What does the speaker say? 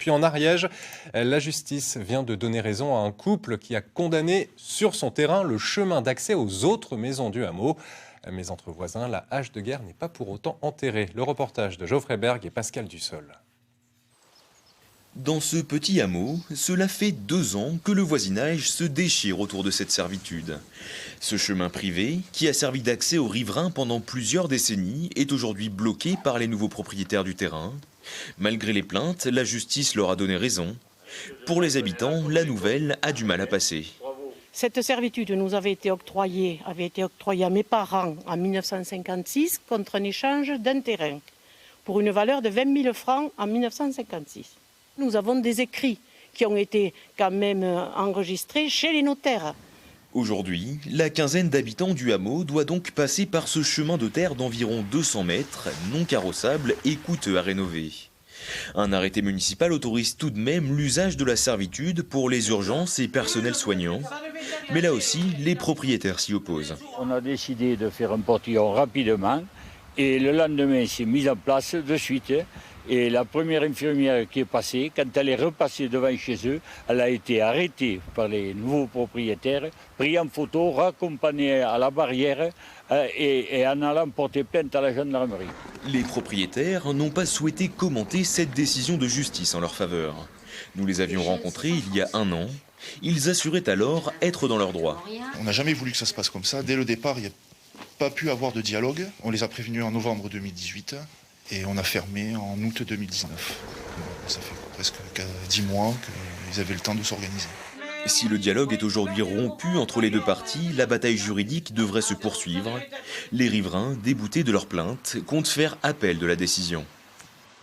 Puis en Ariège, la justice vient de donner raison à un couple qui a condamné sur son terrain le chemin d'accès aux autres maisons du hameau. Mais entre voisins, la hache de guerre n'est pas pour autant enterrée. Le reportage de Geoffrey Berg et Pascal Dussol. Dans ce petit hameau, cela fait 2 ans que le voisinage se déchire autour de cette servitude. Ce chemin privé, qui a servi d'accès aux riverains pendant plusieurs décennies, est aujourd'hui bloqué par les nouveaux propriétaires du terrain. Malgré les plaintes, la justice leur a donné raison. Pour les habitants, la nouvelle a du mal à passer. Cette servitude nous avait été octroyée à mes parents en 1956 contre un échange d'un terrain pour une valeur de 20 000 francs en 1956. Nous avons des écrits qui ont été quand même enregistrés chez les notaires. Aujourd'hui, la quinzaine d'habitants du hameau doit donc passer par ce chemin de terre d'environ 200 mètres, non carrossable et coûteux à rénover. Un arrêté municipal autorise tout de même l'usage de la servitude pour les urgences et personnels soignants. Mais là aussi, les propriétaires s'y opposent. On a décidé de faire un portillon rapidement et le lendemain, c'est mis en place de suite. Et la première infirmière qui est passée, quand elle est repassée devant chez eux, elle a été arrêtée par les nouveaux propriétaires, prise en photo, raccompagnée à la barrière et en allant porter plainte à la gendarmerie. Les propriétaires n'ont pas souhaité commenter cette décision de justice en leur faveur. Nous les avions rencontrés il y a 1 an. Ils assuraient alors être dans leurs droits. On n'a jamais voulu que ça se passe comme ça. Dès le départ, il n'y a pas pu avoir de dialogue. On les a prévenus en novembre 2018 et on a fermé en août 2019. Ça fait presque 10 mois qu'ils avaient le temps de s'organiser. Si le dialogue est aujourd'hui rompu entre les deux parties, la bataille juridique devrait se poursuivre. Les riverains, déboutés de leur plainte, comptent faire appel de la décision.